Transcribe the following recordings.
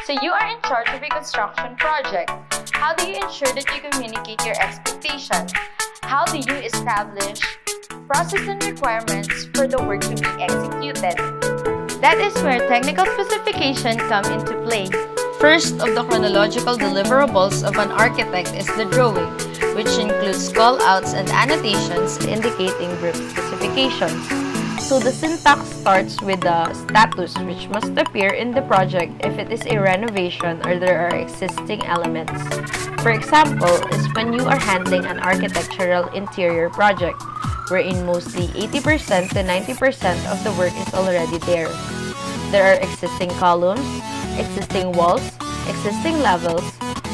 So you are in charge of a construction project. How do you ensure that you communicate your expectations? How do you establish process and requirements for the work to be executed? That is where technical specification come into play. First of the chronological deliverables of an architect is the drawing, which includes callouts and annotations indicating brief specifications. So the syntax starts with the status, which must appear in the project if it is a renovation or there are existing elements. For example, is when you are handling an architectural interior project, wherein mostly 80% to 90% of the work is already there. There are existing columns, existing walls, existing levels,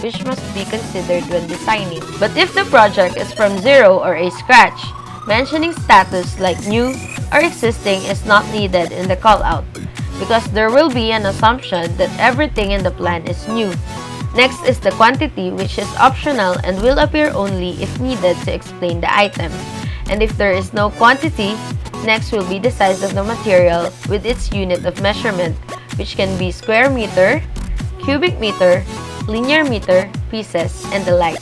which must be considered when designing. But if the project is from zero or a scratch, mentioning status like new or existing is not needed in the callout because there will be an assumption that everything in the plan is new. Next is the quantity, which is optional and will appear only if needed to explain the item. And if there is no quantity, next will be the size of the material with its unit of measurement, which can be square meter, cubic meter, linear meter, pieces, and the like.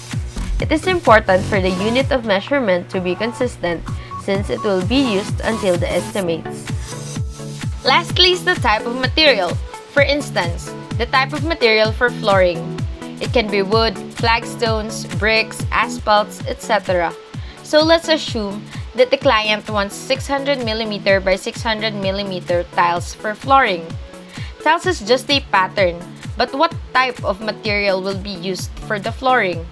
It is important for the unit of measurement to be consistent since it will be used until the estimates. Lastly is the type of material. For instance, the type of material for flooring. It can be wood, flagstones, bricks, asphalts, etc. So let's assume that the client wants 600mm by 600mm tiles for flooring. Tiles is just a pattern, but what type of material will be used for the flooring?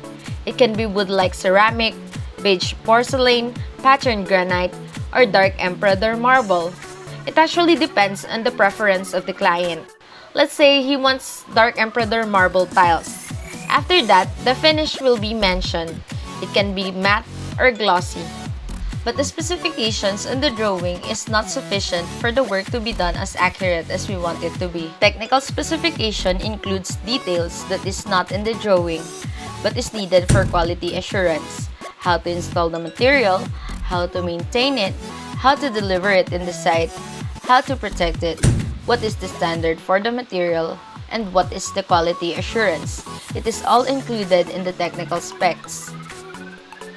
It can be wood like ceramic, beige porcelain, patterned granite, or dark emperador marble. It actually depends on the preference of the client. Let's say he wants dark emperador marble tiles. After that, the finish will be mentioned. It can be matte or glossy. But the specifications in the drawing is not sufficient for the work to be done as accurate as we want it to be. Technical specification includes details that is not in the drawing but is needed for quality assurance. How to install the material, how to maintain it, how to deliver it in the site, how to protect it, what is the standard for the material, and what is the quality assurance. It is all included in the technical specs.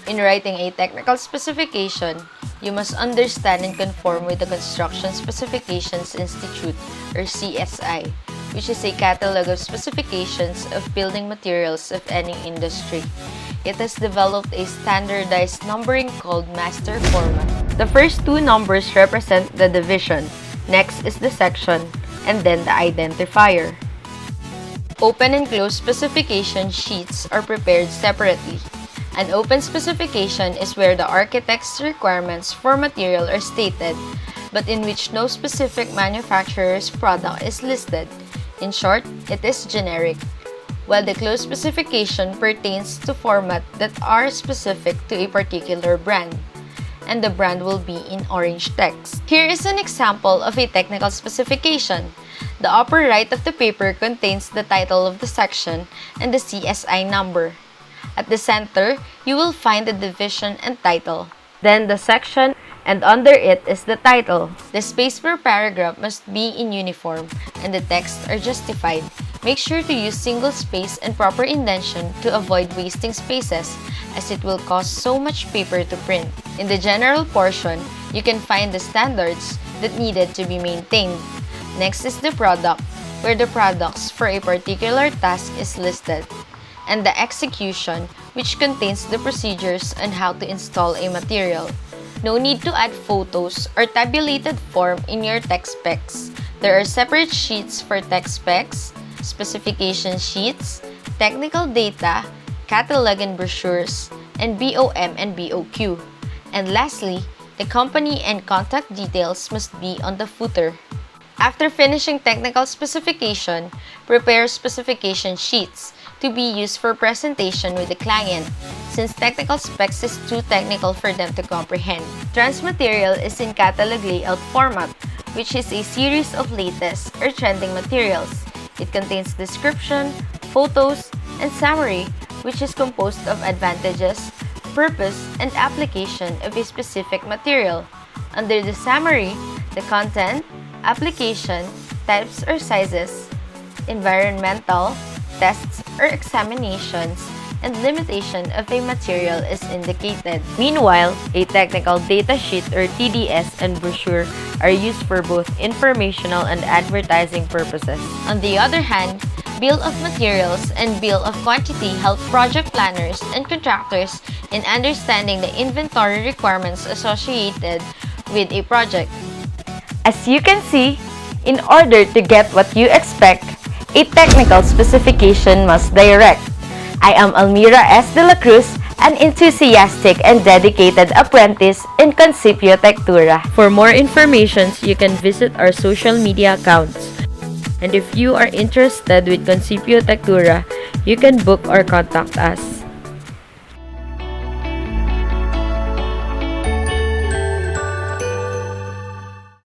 In writing a technical specification, you must understand and conform with the Construction Specifications Institute or CSI, which is a catalog of specifications of building materials of any industry. It has developed a standardized numbering called master format. The first two numbers represent the division, next is the section, and then the identifier. Open and closed specification sheets are prepared separately. An open specification is where the architect's requirements for material are stated, but in which no specific manufacturer's product is listed. In short, it is generic, while the closed specification pertains to format that are specific to a particular brand, and the brand will be in orange text. Here is an example of a technical specification. The upper right of the paper contains the title of the section and the CSI number. At the center, you will find the division and title. Then the section, and under it is the title. The space per paragraph must be in uniform, and the texts are justified. Make sure to use single space and proper indentation to avoid wasting spaces, as it will cost so much paper to print. In the general portion, you can find the standards that needed to be maintained. Next is the product, where the products for a particular task is listed, and the execution, which contains the procedures on how to install a material. No need to add photos or tabulated form in your text specs. There are separate sheets for text specs, specification sheets, technical data, catalog and brochures, and BOM and BOQ. And lastly, the company and contact details must be on the footer. After finishing technical specification, prepare specification sheets to be used for presentation with the client, since technical specs is too technical for them to comprehend. Transmaterial is in catalog layout format, which is a series of latest or trending materials. It contains description, photos, and summary, which is composed of advantages, purpose, and application of a specific material. Under the summary, the content, application, types or sizes, environmental, tests or examinations, and limitation of a material is indicated. Meanwhile, a technical data sheet or TDS and brochure are used for both informational and advertising purposes. On the other hand, bill of materials and bill of quantity help project planners and contractors in understanding the inventory requirements associated with a project. As you can see, in order to get what you expect, a technical specification must direct. I am Almira S. De La Cruz, an enthusiastic and dedicated apprentice in Concipio Tectura. For more information, you can visit our social media accounts. And if you are interested with Concipio Tectura, you can book or contact us.